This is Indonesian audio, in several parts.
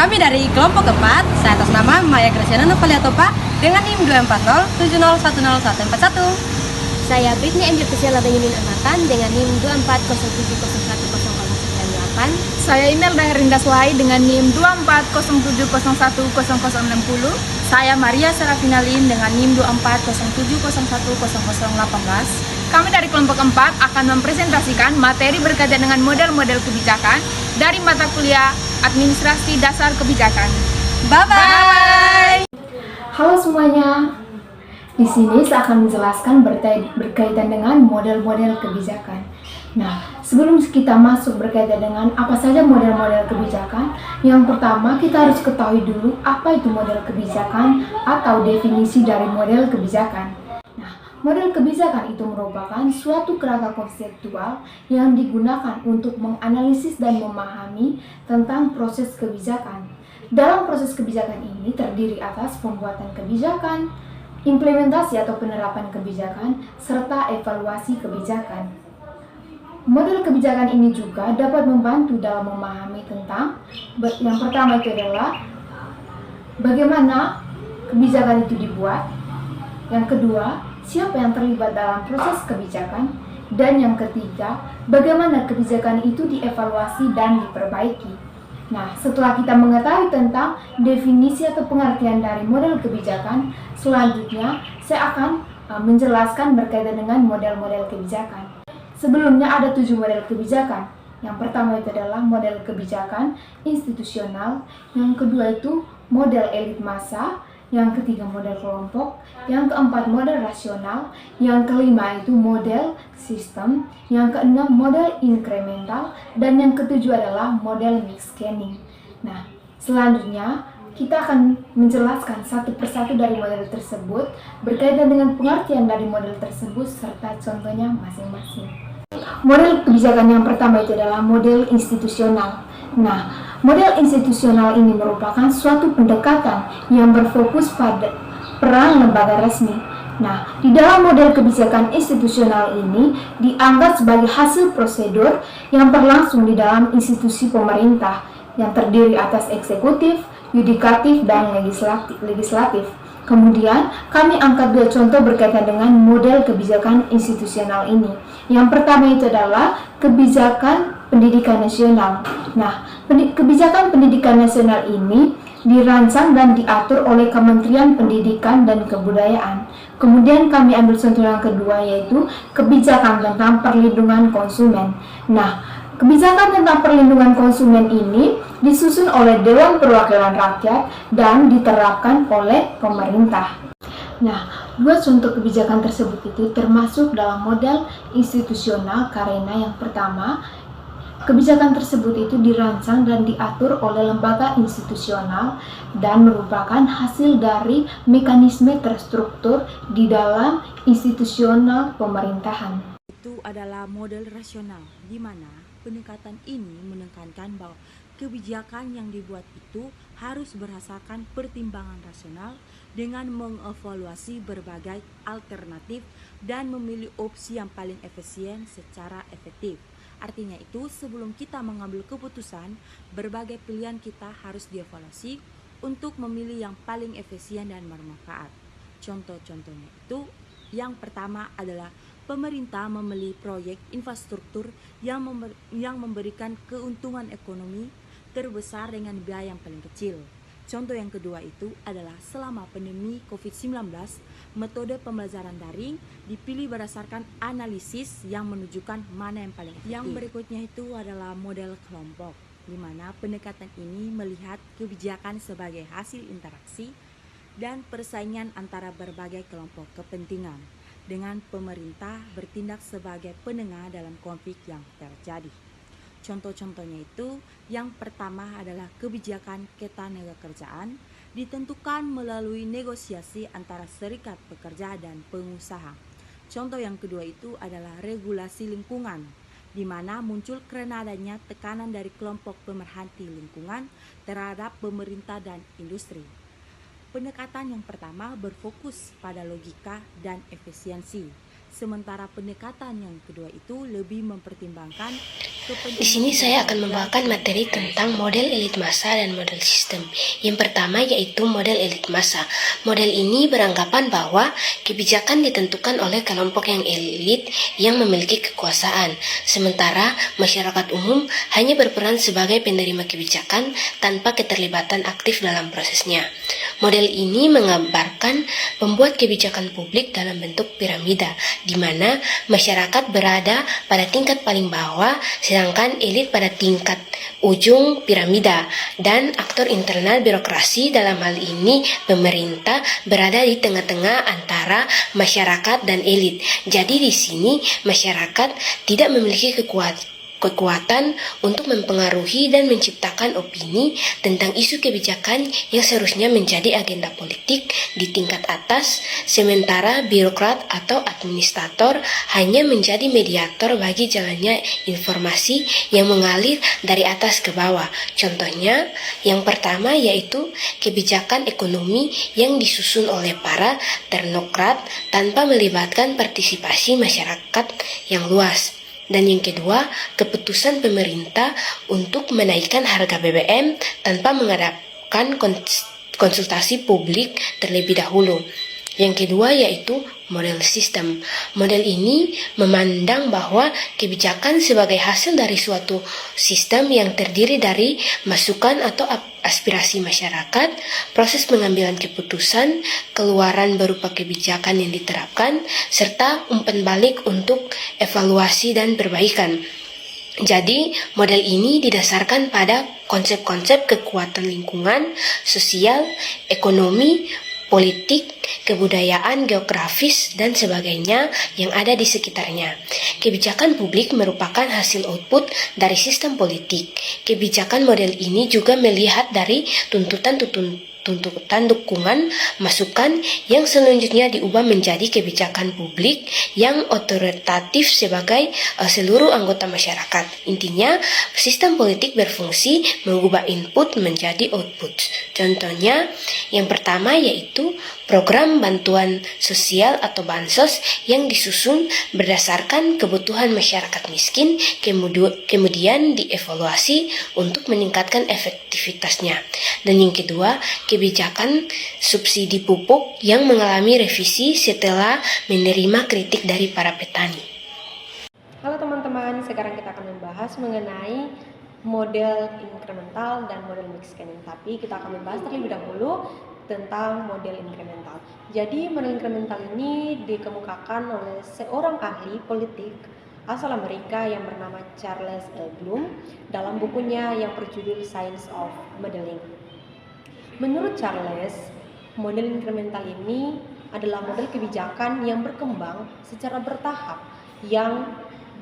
Kami dari kelompok 4, saya atas nama Maya Graciana Novaliatopa dengan NIM 24070101141. Saya Britney Angel Priscilla Benyamin Amatan dengan NIM 24070101098. Saya Imelda Herinda Swai dengan NIM 24070101060. Saya Maria Serafina Lin dengan NIM 24070101018. Kami dari kelompok 4 akan mempresentasikan materi berkaitan dengan model-model kebijakan dari mata kuliah Administrasi Dasar Kebijakan. Bye-bye! Halo semuanya, di sini saya akan menjelaskan berkaitan dengan model-model kebijakan. Nah, sebelum kita masuk berkaitan dengan apa saja model-model kebijakan, yang pertama kita harus ketahui dulu apa itu model kebijakan atau definisi dari model kebijakan. Nah, model kebijakan itu merupakan suatu kerangka konseptual yang digunakan untuk menganalisis dan memahami tentang proses kebijakan. Dalam proses kebijakan ini terdiri atas pembuatan kebijakan, implementasi atau penerapan kebijakan, serta evaluasi kebijakan. Model kebijakan ini juga dapat membantu dalam memahami tentang yang pertama itu adalah bagaimana kebijakan itu dibuat, yang kedua, siapa yang terlibat dalam proses kebijakan, dan yang ketiga, bagaimana kebijakan itu dievaluasi dan diperbaiki. Nah, setelah kita mengetahui tentang definisi atau pengertian dari model kebijakan, selanjutnya saya akan menjelaskan berkaitan dengan model-model kebijakan. Sebelumnya ada 7 model kebijakan. Yang pertama itu adalah model kebijakan institusional, yang kedua itu model elit massa, yang ketiga model kelompok, yang keempat model rasional, yang kelima itu model sistem, yang keenam model inkremental, dan yang ketujuh adalah model mixed scanning. Nah, selanjutnya kita akan menjelaskan satu persatu dari model tersebut berkaitan dengan pengertian dari model tersebut serta contohnya masing-masing. Model kebijakan yang pertama itu adalah model institusional. Nah, model institusional ini merupakan suatu pendekatan yang berfokus pada peran lembaga resmi. Nah, di dalam model kebijakan institusional ini dianggap sebagai hasil prosedur yang berlangsung di dalam institusi pemerintah yang terdiri atas eksekutif, yudikatif, dan legislatif. Kemudian, kami angkat 2 contoh berkaitan dengan model kebijakan institusional ini. Yang pertama itu adalah kebijakan pendidikan nasional. Nah, kebijakan pendidikan nasional ini dirancang dan diatur oleh Kementerian Pendidikan dan Kebudayaan. Kemudian kami ambil contoh yang kedua yaitu kebijakan tentang perlindungan konsumen. Nah, kebijakan tentang perlindungan konsumen ini disusun oleh Dewan Perwakilan Rakyat dan diterapkan oleh pemerintah. Nah, 2 contoh kebijakan tersebut itu termasuk dalam model institusional karena yang pertama, kebijakan tersebut itu dirancang dan diatur oleh lembaga institusional dan merupakan hasil dari mekanisme terstruktur di dalam institusional pemerintahan. Itu adalah model rasional, di mana pendekatan ini menekankan bahwa kebijakan yang dibuat itu harus berdasarkan pertimbangan rasional dengan mengevaluasi berbagai alternatif dan memilih opsi yang paling efisien secara efektif. Artinya itu, sebelum kita mengambil keputusan, berbagai pilihan kita harus dievaluasi untuk memilih yang paling efisien dan bermanfaat. Contoh-contohnya itu, yang pertama adalah pemerintah memilih proyek infrastruktur yang memberikan keuntungan ekonomi terbesar dengan biaya yang paling kecil. Contoh yang kedua itu adalah selama pandemi COVID-19, metode pembelajaran daring dipilih berdasarkan analisis yang menunjukkan mana yang paling efektif. Yang berikutnya itu adalah model kelompok, di mana pendekatan ini melihat kebijakan sebagai hasil interaksi dan persaingan antara berbagai kelompok kepentingan, dengan pemerintah bertindak sebagai penengah dalam konflik yang terjadi. Contoh-contohnya itu, yang pertama adalah kebijakan ketenagakerjaan ditentukan melalui negosiasi antara serikat pekerja dan pengusaha. Contoh yang kedua itu adalah regulasi lingkungan, di mana muncul karena adanya tekanan dari kelompok pemerhati lingkungan terhadap pemerintah dan industri. Pendekatan yang pertama berfokus pada logika dan efisiensi, sementara pendekatan yang kedua itu lebih mempertimbangkan Di sini saya akan membawakan materi tentang model elit massa dan model sistem. Yang pertama yaitu model elit massa. Model ini beranggapan bahwa kebijakan ditentukan oleh kelompok yang elit yang memiliki kekuasaan, sementara masyarakat umum hanya berperan sebagai penerima kebijakan tanpa keterlibatan aktif dalam prosesnya. Model ini menggambarkan pembuat kebijakan publik dalam bentuk piramida, di mana masyarakat berada pada tingkat paling bawah, sedangkan elit pada tingkat ujung piramida, dan aktor internal birokrasi dalam hal ini pemerintah berada di tengah-tengah antara masyarakat dan elit. Jadi di sini masyarakat tidak memiliki kekuatan untuk mempengaruhi dan menciptakan opini tentang isu kebijakan yang seharusnya menjadi agenda politik di tingkat atas, sementara birokrat atau administrator hanya menjadi mediator bagi jalannya informasi yang mengalir dari atas ke bawah. Contohnya, yang pertama yaitu kebijakan ekonomi yang disusun oleh para teknokrat tanpa melibatkan partisipasi masyarakat yang luas. Dan yang kedua, keputusan pemerintah untuk menaikkan harga BBM tanpa mengadakan konsultasi publik terlebih dahulu. Yang kedua yaitu model sistem. Model ini memandang bahwa kebijakan sebagai hasil dari suatu sistem yang terdiri dari masukan atau aspirasi masyarakat, proses pengambilan keputusan, keluaran berupa kebijakan yang diterapkan, serta umpan balik untuk evaluasi dan perbaikan. Jadi, model ini didasarkan pada konsep-konsep kekuatan lingkungan, sosial, ekonomi, politik, kebudayaan, geografis, dan sebagainya yang ada di sekitarnya. Kebijakan publik merupakan hasil output dari sistem politik. Kebijakan model ini juga melihat dari tuntutan dukungan, masukan yang selanjutnya diubah menjadi kebijakan publik yang otoritatif sebagai seluruh anggota masyarakat. Intinya, sistem politik berfungsi mengubah input menjadi output. Contohnya, yang pertama yaitu program bantuan sosial atau bansos yang disusun berdasarkan kebutuhan masyarakat miskin, kemudian dievaluasi untuk meningkatkan efektivitasnya. Dan yang kedua, kebijakan subsidi pupuk yang mengalami revisi setelah menerima kritik dari para petani. Halo teman-teman, sekarang kita akan membahas mengenai model incremental dan model mixed scanning. Tapi kita akan membahas terlebih dahulu tentang model incremental. Jadi model incremental ini dikemukakan oleh seorang ahli politik asal Amerika yang bernama Charles L. Bloom dalam bukunya yang berjudul Science of Modeling. Menurut Charles, model incremental ini adalah model kebijakan yang berkembang secara bertahap yang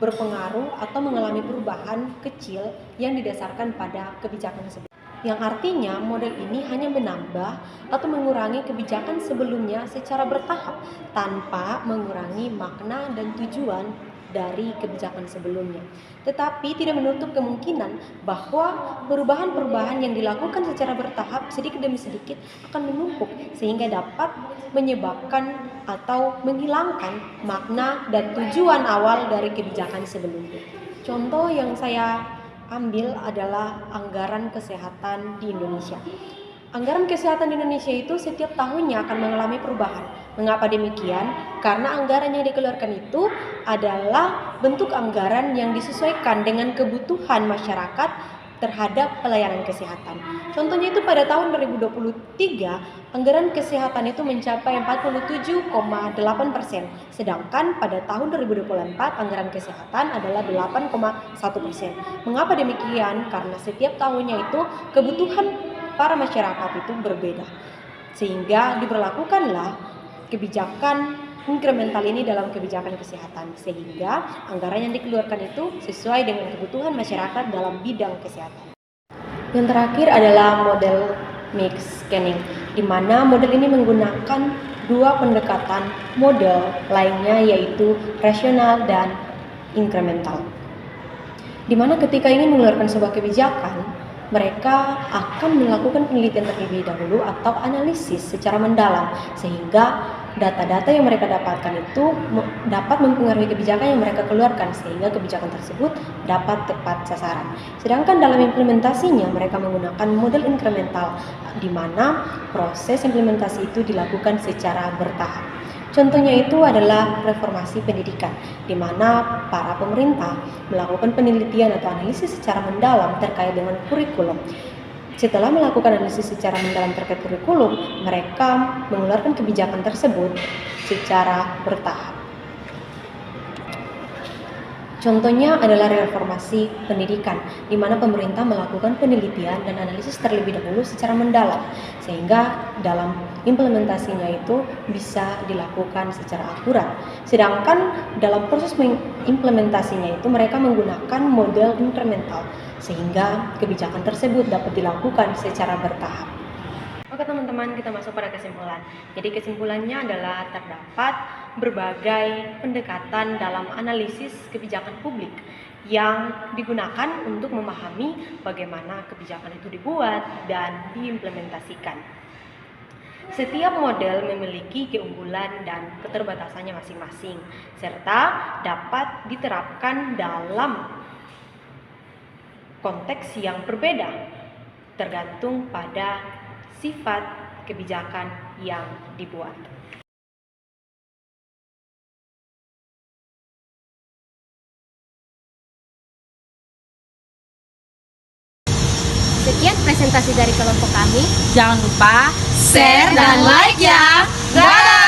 berpengaruh atau mengalami perubahan kecil yang didasarkan pada kebijakan sebelumnya. Yang artinya model ini hanya menambah atau mengurangi kebijakan sebelumnya secara bertahap tanpa mengurangi makna dan tujuan dari kebijakan sebelumnya. Tetapi tidak menutup kemungkinan bahwa perubahan-perubahan yang dilakukan secara bertahap sedikit demi sedikit akan menumpuk sehingga dapat menyebabkan atau menghilangkan makna dan tujuan awal dari kebijakan sebelumnya. Contoh yang saya ambil adalah anggaran kesehatan di Indonesia. Anggaran kesehatan di Indonesia itu setiap tahunnya akan mengalami perubahan. Mengapa demikian? Karena anggaran yang dikeluarkan itu adalah bentuk anggaran yang disesuaikan dengan kebutuhan masyarakat terhadap pelayanan kesehatan. Contohnya itu pada tahun 2023, anggaran kesehatan itu mencapai 47,8%. Sedangkan pada tahun 2024, anggaran kesehatan adalah 8,1%. Mengapa demikian? Karena setiap tahunnya itu kebutuhan para masyarakat itu berbeda. Sehingga diberlakukanlah kebijakan incremental ini dalam kebijakan kesehatan, sehingga anggaran yang dikeluarkan itu sesuai dengan kebutuhan masyarakat dalam bidang kesehatan. Yang terakhir adalah model mixed scanning, di mana model ini menggunakan dua pendekatan model lainnya, yaitu rasional dan incremental. Di mana ketika ingin mengeluarkan sebuah kebijakan, mereka akan melakukan penelitian terlebih dahulu atau analisis secara mendalam, sehingga data-data yang mereka dapatkan itu dapat mempengaruhi kebijakan yang mereka keluarkan, sehingga kebijakan tersebut dapat tepat sasaran. Sedangkan dalam implementasinya mereka menggunakan model inkremental, di mana proses implementasi itu dilakukan secara bertahap. Contohnya itu adalah reformasi pendidikan, di mana para pemerintah melakukan penelitian atau analisis secara mendalam terkait dengan kurikulum. Setelah melakukan analisis secara mendalam terkait kurikulum, mereka mengeluarkan kebijakan tersebut secara bertahap. Contohnya adalah reformasi pendidikan, di mana pemerintah melakukan penelitian dan analisis terlebih dahulu secara mendalam, sehingga dalam implementasinya itu bisa dilakukan secara akurat. Sedangkan dalam proses implementasinya itu mereka menggunakan model inkremental, sehingga kebijakan tersebut dapat dilakukan secara bertahap. Oke teman-teman, kita masuk pada kesimpulan. Jadi kesimpulannya adalah terdapat berbagai pendekatan dalam analisis kebijakan publik yang digunakan untuk memahami bagaimana kebijakan itu dibuat dan diimplementasikan. Setiap model memiliki keunggulan dan keterbatasannya masing-masing, serta dapat diterapkan dalam konteks yang berbeda, tergantung pada sifat kebijakan yang dibuat. Sekian presentasi dari kelompok kami. Jangan lupa share dan like ya. Dadah!